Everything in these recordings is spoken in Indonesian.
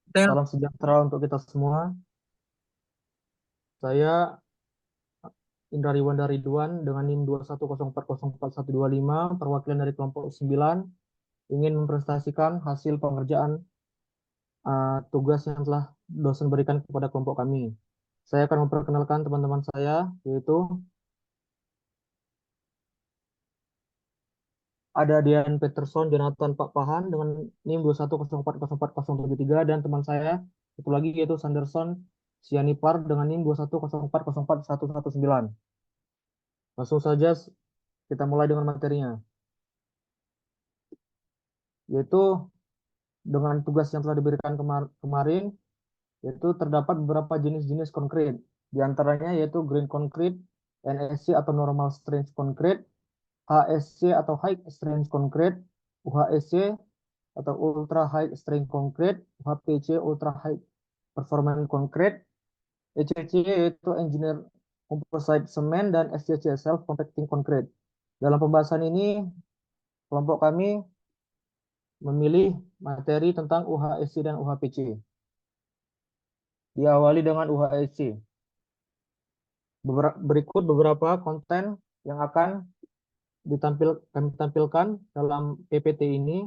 Salam sejahtera untuk kita semua. Saya Indra Riwanda Ridwan dengan NIM 210404125, perwakilan dari kelompok 9, ingin mempresentasikan hasil pengerjaan tugas yang telah dosen berikan kepada kelompok kami. Saya akan memperkenalkan teman-teman saya, yaitu ada Dian Peterson, Jonathan Pak Pahan dengan NIM 210404073, dan teman saya satu lagi yaitu Sanderson Sianipar dengan NIM 210404119. Langsung saja kita mulai dengan materinya, yaitu dengan tugas yang telah diberikan kemarin, yaitu terdapat beberapa jenis-jenis konkret. Di antaranya yaitu green concrete, NSC atau normal strength concrete, HSC atau high strength concrete, UHSC atau ultra high strength concrete, UHPC ultra high performance concrete, ECC yaitu engineer composite cement, dan SCC self compacting concrete. Dalam pembahasan ini, kelompok kami memilih materi tentang UHSC dan UHPC. Diawali dengan UHSC. Berikut beberapa konten yang akan kami tampilkan dalam PPT ini,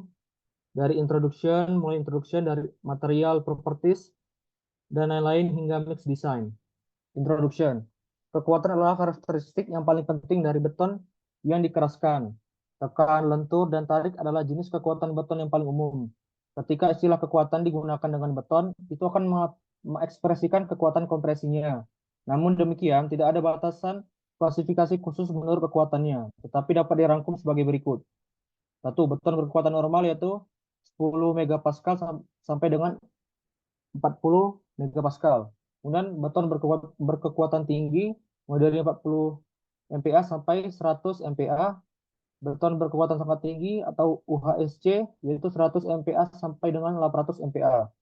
dari mulai introduction dari material properties dan lain-lain hingga mix design. Introduction. Kekuatan adalah karakteristik yang paling penting dari beton yang dikeraskan. Tekan, lentur, dan tarik adalah jenis kekuatan beton yang paling umum. Ketika istilah kekuatan digunakan dengan beton, itu akan mengekspresikan kekuatan kompresinya. Namun demikian, tidak ada batasan klasifikasi khusus menurut kekuatannya, tetapi dapat dirangkum sebagai berikut. Satu, beton berkekuatan normal yaitu 10 megapascal sampai dengan 40 megapascal. Kemudian beton berkekuatan tinggi modelnya 40 MPa sampai 100 MPa. Beton berkekuatan sangat tinggi atau UHSC yaitu 100 MPa sampai dengan 800 MPa.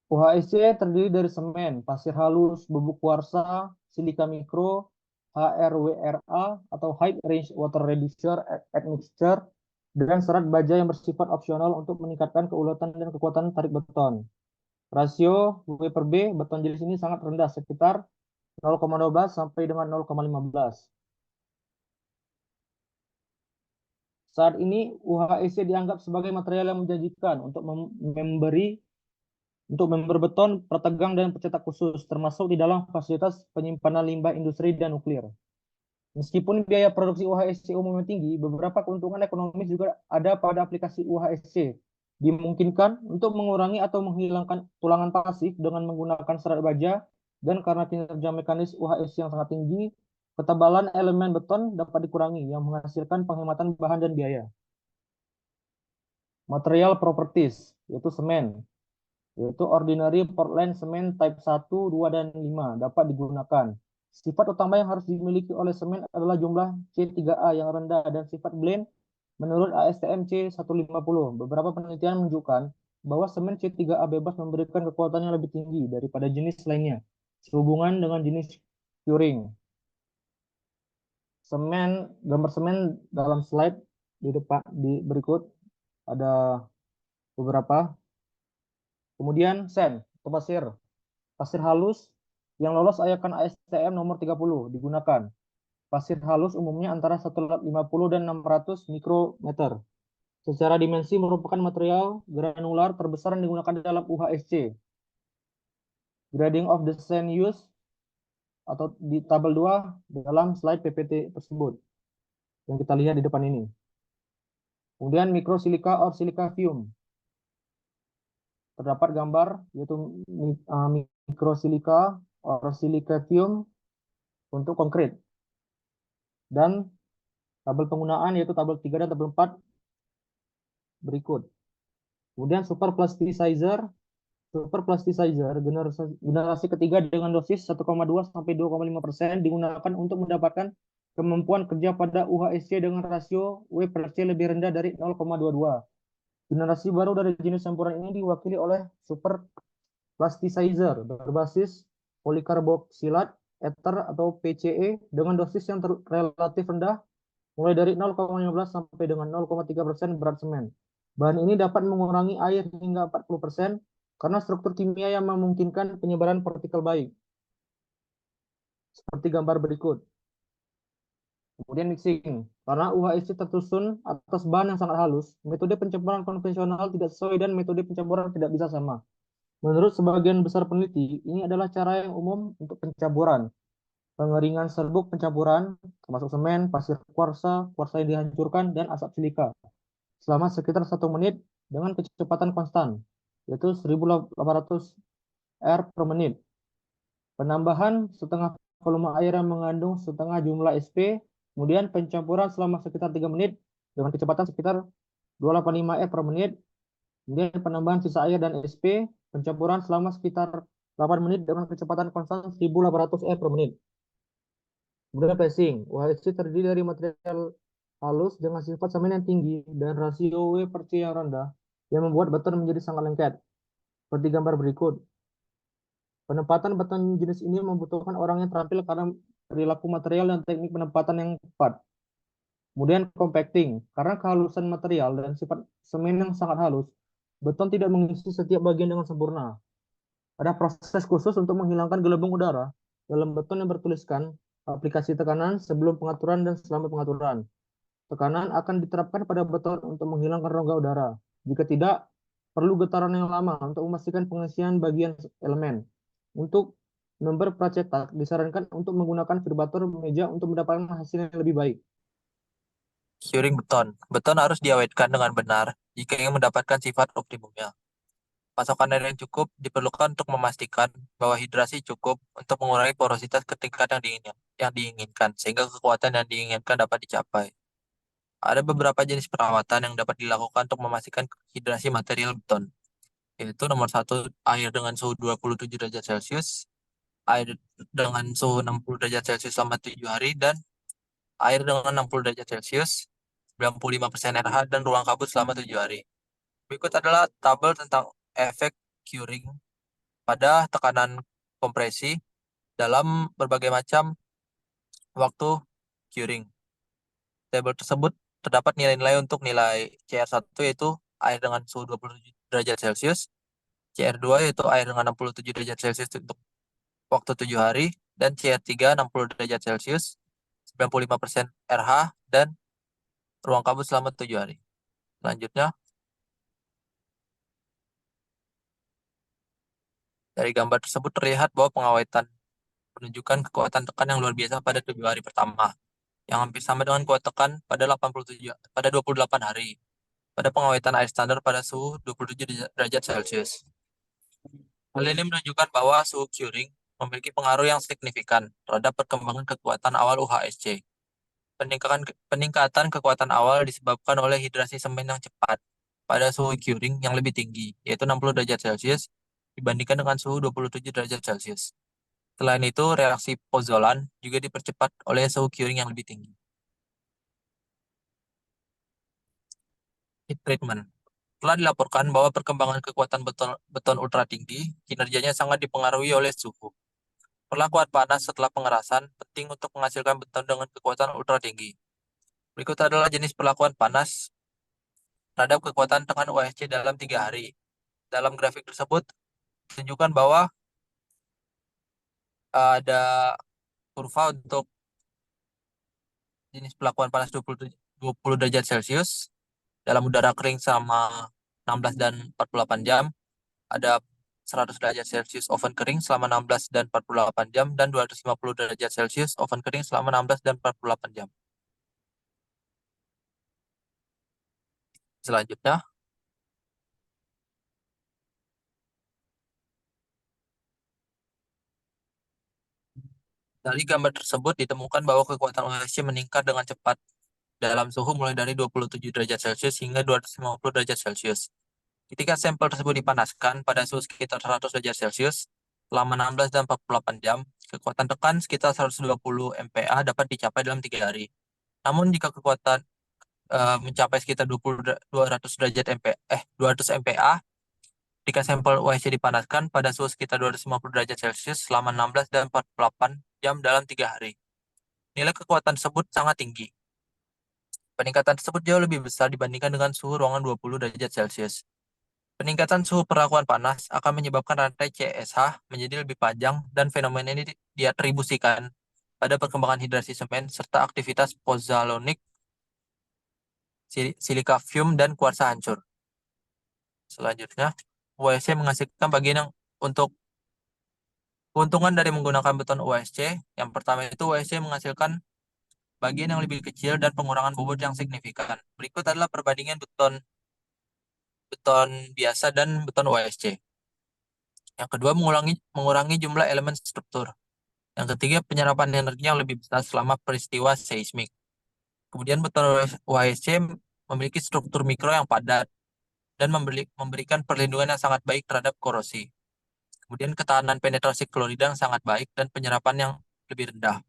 UHSC terdiri dari semen, pasir halus, bubuk kuarsa, silika mikro, HRWRA atau High Range Water Reducer Admixture, dan serat baja yang bersifat opsional untuk meningkatkan keulatan dan kekuatan tarik beton. Rasio W per B beton jenis ini sangat rendah, sekitar 0,12 sampai dengan 0,15. Saat ini UHSC dianggap sebagai material yang menjanjikan untuk member beton, pertegang, dan pencetak khusus, termasuk di dalam fasilitas penyimpanan limbah industri dan nuklir. Meskipun biaya produksi UHSC umumnya tinggi, beberapa keuntungan ekonomis juga ada pada aplikasi UHSC. Dimungkinkan untuk mengurangi atau menghilangkan tulangan pasif dengan menggunakan serat baja, dan karena kinerja mekanis UHSC yang sangat tinggi, ketebalan elemen beton dapat dikurangi yang menghasilkan penghematan bahan dan biaya. Material properties, yaitu semen, yaitu ordinary Portland Cement type 1, 2, dan 5 dapat digunakan. Sifat utama yang harus dimiliki oleh semen adalah jumlah C3A yang rendah dan sifat blend menurut ASTM C150. Beberapa penelitian menunjukkan bahwa semen C3A bebas memberikan kekuatan yang lebih tinggi daripada jenis lainnya, sehubungan dengan jenis curing. Semen, gambar semen dalam slide di depan di berikut ada beberapa. Kemudian sand atau pasir. Pasir halus yang lolos ayakan ASTM nomor 30 digunakan. Pasir halus umumnya antara 150 dan 600 mikrometer. Secara dimensi merupakan material granular terbesar yang digunakan dalam UHSC. Grading of the sand use atau di tabel 2 dalam slide PPT tersebut yang kita lihat di depan ini. Kemudian mikrosilika or silika fume. Terdapat gambar yaitu mikrosilika or silika fume untuk konkret. Dan tabel penggunaan yaitu tabel 3 dan tabel 4 berikut. Kemudian super plasticizer generasi ketiga dengan dosis 1,2 sampai 2,5% digunakan untuk mendapatkan kemampuan kerja pada UHSC dengan rasio W per C lebih rendah dari 0,22. Generasi baru dari jenis campuran ini diwakili oleh super plasticizer berbasis polikarboksilat ether atau PCE dengan dosis yang relatif rendah mulai dari 0,15 sampai dengan 0,3% berat semen. Bahan ini dapat mengurangi air hingga 40% karena struktur kimia yang memungkinkan penyebaran partikel baik, seperti gambar berikut. Kemudian mixing. Karena UHSC tersusun atas bahan yang sangat halus, metode pencampuran konvensional tidak sesuai dan metode pencampuran tidak bisa sama. Menurut sebagian besar peneliti, ini adalah cara yang umum untuk pencampuran. Pengeringan serbuk pencampuran, termasuk semen, pasir kuarsa, kuarsa yang dihancurkan, dan asap silika, selama sekitar 1 menit dengan kecepatan konstan, yaitu 1800 R per menit. Penambahan setengah volume air yang mengandung setengah jumlah SP, kemudian pencampuran selama sekitar 3 menit dengan kecepatan sekitar 285 R per menit, kemudian penambahan sisa air dan SP, pencampuran selama sekitar 8 menit dengan kecepatan konstan 1800 R per menit. Kemudian passing, UHSC terdiri dari material halus dengan sifat semen yang tinggi dan rasio W per C yang rendah, yang membuat beton menjadi sangat lengket, seperti gambar berikut. Penempatan beton jenis ini membutuhkan orang yang terampil karena perilaku material dan teknik penempatan yang tepat. Kemudian compacting, karena kehalusan material dan sifat semen yang sangat halus, beton tidak mengisi setiap bagian dengan sempurna. Ada proses khusus untuk menghilangkan gelembung udara dalam beton yang bertuliskan aplikasi tekanan sebelum pengaturan dan selama pengaturan. Tekanan akan diterapkan pada beton untuk menghilangkan rongga udara. Jika tidak, perlu getaran yang lama untuk memastikan pengisian bagian elemen. Untuk member pracetak, disarankan untuk menggunakan vibrator meja untuk mendapatkan hasil yang lebih baik. Curing beton. Beton harus diawetkan dengan benar jika ingin mendapatkan sifat optimumnya. Pasokan air yang cukup diperlukan untuk memastikan bahwa hidrasi cukup untuk mengurangi porositas ke tingkat yang diinginkan, sehingga kekuatan yang diinginkan dapat dicapai. Ada beberapa jenis perawatan yang dapat dilakukan untuk memastikan hidrasi material beton, yaitu nomor satu, air dengan suhu 27 derajat Celcius, air dengan suhu 60 derajat Celcius selama 7 hari, dan air dengan 60 derajat Celcius, 95% RH, dan ruang kabut selama 7 hari. Berikut adalah tabel tentang efek curing pada tekanan kompresi dalam berbagai macam waktu curing. Tabel tersebut terdapat nilai-nilai untuk nilai CR1 yaitu air dengan suhu 27 derajat Celcius, CR2 yaitu air dengan 67 derajat Celcius untuk waktu 7 hari, dan CR3 60 derajat Celcius, 95% RH, dan ruang kabut selama 7 hari. Selanjutnya, dari gambar tersebut terlihat bahwa pengawetan menunjukkan kekuatan tekan yang luar biasa pada 7 hari pertama, yang hampir sama dengan kuat tekan pada 28 hari pada pengawetan air standar pada suhu 27 derajat Celcius. Hal ini menunjukkan bahwa suhu curing memiliki pengaruh yang signifikan terhadap perkembangan kekuatan awal UHSC. Peningkatan kekuatan awal disebabkan oleh hidrasi semen yang cepat pada suhu curing yang lebih tinggi, yaitu 60 derajat Celcius, dibandingkan dengan suhu 27 derajat Celcius. Selain itu, reaksi pozolan juga dipercepat oleh suhu curing yang lebih tinggi. Heat treatment. Telah dilaporkan bahwa perkembangan kekuatan beton ultra tinggi, kinerjanya sangat dipengaruhi oleh suhu. Perlakuan panas setelah pengerasan penting untuk menghasilkan beton dengan kekuatan ultra tinggi. Berikut adalah jenis perlakuan panas terhadap kekuatan tekan UHSC dalam 3 hari. Dalam grafik tersebut, tunjukkan bahwa ada kurva untuk jenis perlakuan panas 20 derajat Celcius dalam udara kering selama 16 dan 48 jam, ada 100 derajat Celcius oven kering selama 16 dan 48 jam, dan 250 derajat Celcius oven kering selama 16 dan 48 jam. Selanjutnya, dari gambar tersebut ditemukan bahwa kekuatan UHSC meningkat dengan cepat dalam suhu mulai dari 27 derajat Celcius hingga 250 derajat Celcius. Ketika sampel tersebut dipanaskan pada suhu sekitar 100 derajat Celcius selama 16 dan 48 jam, kekuatan tekan sekitar 120 MPa dapat dicapai dalam 3 hari. Namun jika kekuatan mencapai sekitar 200 derajat 200 MPa, jika sampel UHC dipanaskan pada suhu sekitar 250 derajat Celcius selama 16 dan 48 jam dalam 3 hari. Nilai kekuatan tersebut sangat tinggi. Peningkatan tersebut jauh lebih besar dibandingkan dengan suhu ruangan 20 derajat Celcius. Peningkatan suhu perlakuan panas akan menyebabkan rantai CSH menjadi lebih panjang dan fenomena ini diatribusikan pada perkembangan hidrasi semen serta aktivitas pozalonik, silika fume, dan kuarsa hancur. Selanjutnya, USC menghasilkan bagian yang untuk keuntungan dari menggunakan beton USC. Yang pertama itu USC menghasilkan bagian yang lebih kecil dan pengurangan bobot yang signifikan. Berikut adalah perbandingan beton beton biasa dan beton USC. Yang kedua, mengurangi jumlah elemen struktur. Yang ketiga, penyerapan energi yang lebih besar selama peristiwa seismik. Kemudian beton UHSC memiliki struktur mikro yang padat dan memberikan perlindungan yang sangat baik terhadap korosi. Kemudian ketahanan penetrasi klorida yang sangat baik dan penyerapan yang lebih rendah.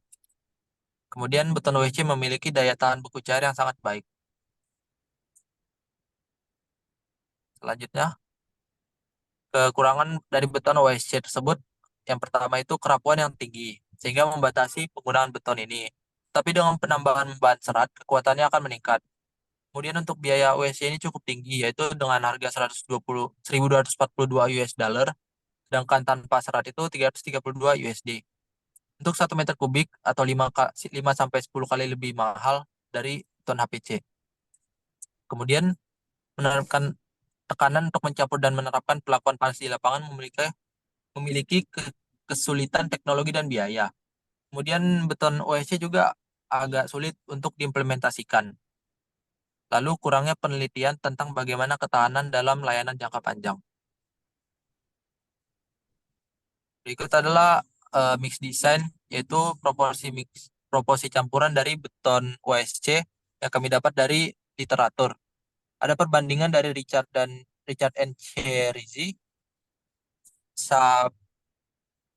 Kemudian beton UHSC memiliki daya tahan beku cair yang sangat baik. Selanjutnya, kekurangan dari beton UHSC tersebut, yang pertama itu kerapuan yang tinggi, sehingga membatasi penggunaan beton ini. Tapi dengan penambahan bahan serat, kekuatannya akan meningkat. Kemudian untuk biaya USD ini cukup tinggi, yaitu dengan harga 1.242 US dollar, sedangkan tanpa serat itu 332 USD. Untuk 1 meter kubik atau 5 sampai 10 kali lebih mahal dari ton HPC. Kemudian menerapkan tekanan untuk mencampur dan menerapkan pelakuan panas di lapangan memiliki kesulitan teknologi dan biaya. Kemudian beton OSC juga agak sulit untuk diimplementasikan. Lalu kurangnya penelitian tentang bagaimana ketahanan dalam layanan jangka panjang. Berikut adalah mix design, yaitu proporsi campuran dari beton OSC yang kami dapat dari literatur. Ada perbandingan dari Richard N. Cherizi,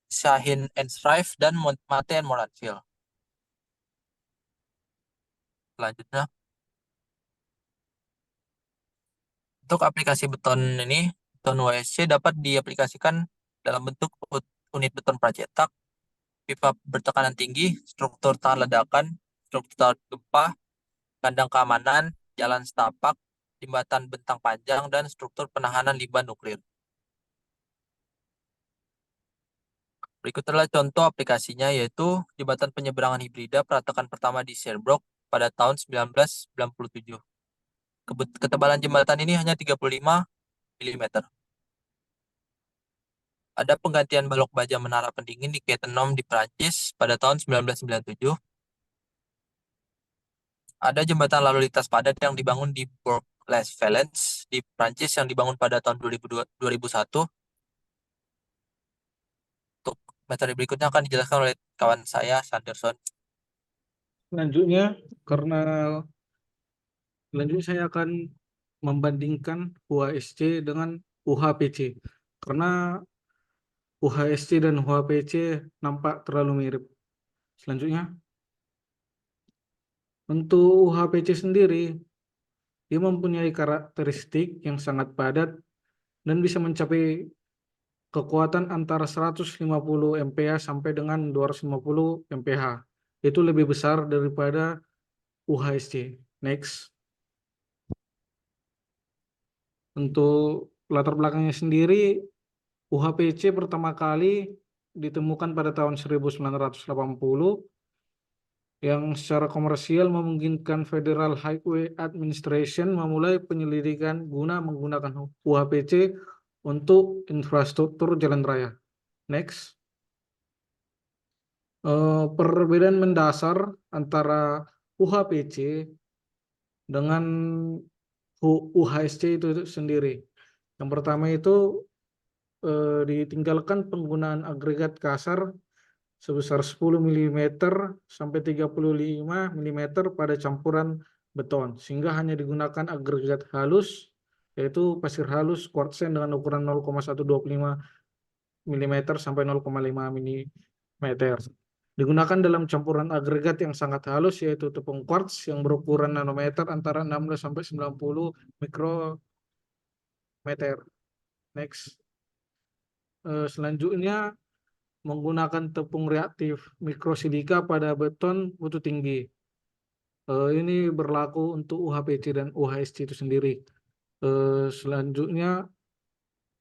Shahin N. Strife, dan Mate N. Moranville. Selanjutnya, untuk aplikasi beton ini, beton OSC dapat diaplikasikan dalam bentuk unit beton pracetak, pipa bertekanan tinggi, struktur tahan ledakan, struktur tahan gempa, kandang keamanan, jalan setapak, jembatan bentang panjang, dan struktur penahanan limbah nuklir. Berikut adalah contoh aplikasinya, yaitu jembatan penyeberangan hibrida peratakan pertama di Sherbrooke pada tahun 1997. Ketebalan jembatan ini hanya 35 mm. Ada penggantian balok baja menara pendingin di Cattenom di Prancis pada tahun 1997. Ada jembatan lalu lintas padat yang dibangun di Bourg-les-Valence di Prancis yang dibangun pada tahun 2001. Untuk materi berikutnya akan dijelaskan oleh kawan saya, Sanderson. Selanjutnya, saya akan membandingkan UHSC dengan UHPC. Karena UHSC dan UHPC nampak terlalu mirip. Selanjutnya, untuk UHPC sendiri, dia mempunyai karakteristik yang sangat padat dan bisa mencapai kekuatan antara 150 mph sampai dengan 250 mph. Itu lebih besar daripada UHSC. Next. Untuk latar belakangnya sendiri, UHPC pertama kali ditemukan pada tahun 1980 yang secara komersial memungkinkan Federal Highway Administration memulai penyelidikan guna menggunakan UHPC untuk infrastruktur jalan raya. Next. Perbedaan mendasar antara UHPC dengan UHSC itu sendiri. Yang pertama itu ditinggalkan penggunaan agregat kasar sebesar 10 mm sampai 35 mm pada campuran beton, sehingga hanya digunakan agregat halus, yaitu pasir halus quartz dengan ukuran 0,125 mm sampai 0,5 mm. Digunakan dalam campuran agregat yang sangat halus, yaitu tepung quartz yang berukuran nanometer antara 16 sampai 90 mikrometer. Next. Selanjutnya, menggunakan tepung reaktif mikrosilika pada beton mutu tinggi. Ini berlaku untuk UHPC dan UHSC itu sendiri. Selanjutnya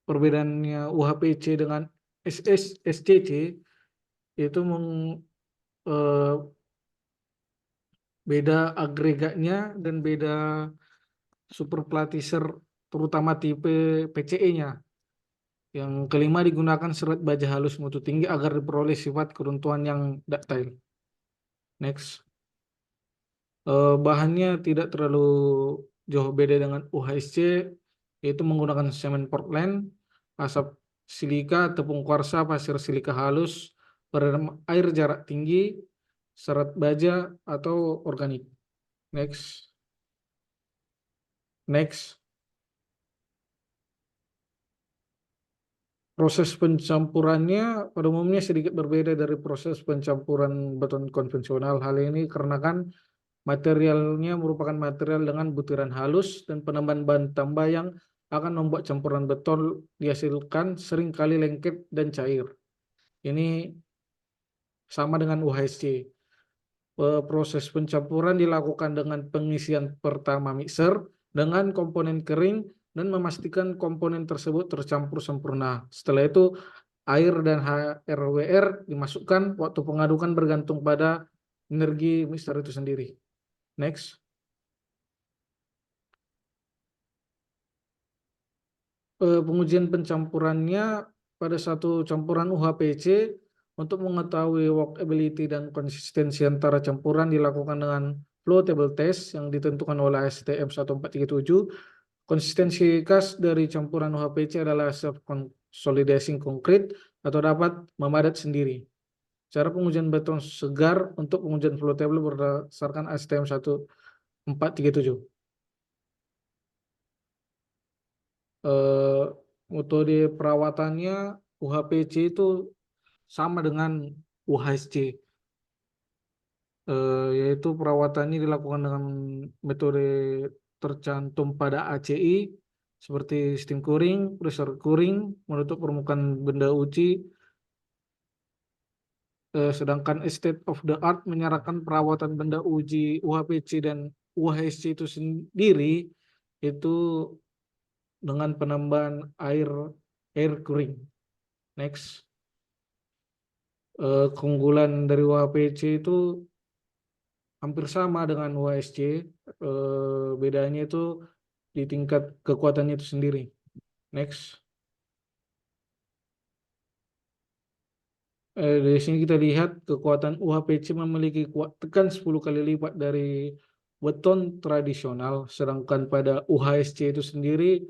perbedaannya UHPC dengan SCC itu beda agregatnya dan beda superplatiser terutama tipe PCE-nya. Yang kelima, digunakan serat baja halus mutu tinggi agar diperoleh sifat keruntuhan yang ductile. Next. Bahannya tidak terlalu jauh beda dengan UHSC, yaitu menggunakan semen Portland, asap silika, tepung kuarsa, pasir silika halus, peredam air jarak tinggi, serat baja atau organik. Next. Proses pencampurannya pada umumnya sedikit berbeda dari proses pencampuran beton konvensional. Hal ini karena kan materialnya merupakan material dengan butiran halus dan penambahan bahan tambah yang akan membuat campuran beton dihasilkan seringkali lengket dan cair. Ini sama dengan UHSC. Proses pencampuran dilakukan dengan pengisian pertama mixer dengan komponen kering dan memastikan komponen tersebut tercampur sempurna. Setelah itu air dan HRWR dimasukkan. Waktu pengadukan bergantung pada energi mixer itu sendiri. Next. Pengujian pencampurannya pada satu campuran UHPC untuk mengetahui workability dan konsistensi antara campuran dilakukan dengan flow table test yang ditentukan oleh ASTM 1437. Konsistensi khas dari campuran UHPC adalah self-consolidating concrete atau dapat memadat sendiri. Cara pengujian beton segar untuk pengujian flow table berdasarkan ASTM 1437. Metode perawatannya UHPC itu sama dengan UHSC, yaitu perawatannya dilakukan dengan metode tercantum pada ACI seperti steam curing, pressure curing, menutup permukaan benda uji. Sedangkan state of the art menyarankan perawatan benda uji UHPC dan UHSC itu sendiri itu dengan penambahan air curing. Next. Keunggulan dari UHPC itu hampir sama dengan UHSC. Bedanya itu di tingkat kekuatannya itu sendiri. Next. Dari sini kita lihat kekuatan UHPC memiliki kuat tekan 10 kali lipat dari beton tradisional, sedangkan pada UHSC itu sendiri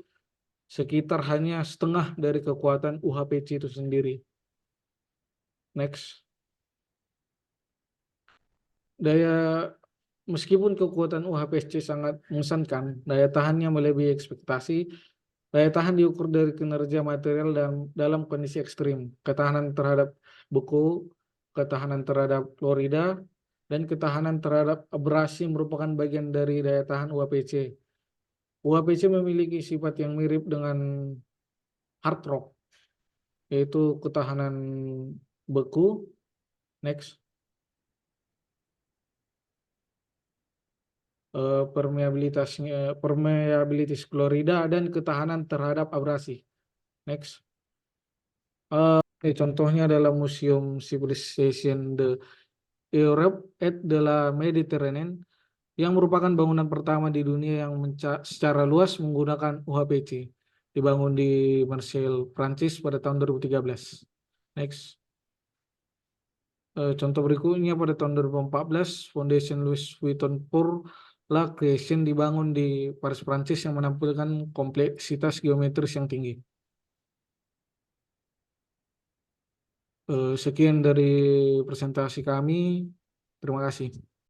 sekitar hanya setengah dari kekuatan UHPC itu sendiri. Next. Meskipun kekuatan UHPC sangat mengesankan, daya tahannya melebihi ekspektasi. Daya tahan diukur dari kinerja material dalam kondisi ekstrim, ketahanan terhadap beku, ketahanan terhadap klorida, dan ketahanan terhadap abrasi merupakan bagian dari daya tahan UHPC. UHPC memiliki sifat yang mirip dengan hard rock, yaitu ketahanan beku. Next. Permeabilitas klorida dan ketahanan terhadap abrasi. Next. Contohnya adalah Museum Civilization de Europe et de la Mediterranean yang merupakan bangunan pertama di dunia yang secara luas menggunakan UHPC, dibangun di Marseille, Prancis pada tahun 2013. Next. Contoh berikutnya pada tahun 2014, Foundation Louis Vuitton pour La Création dibangun di Paris, Prancis yang menampilkan kompleksitas geometris yang tinggi. Sekian dari presentasi kami. Terima kasih.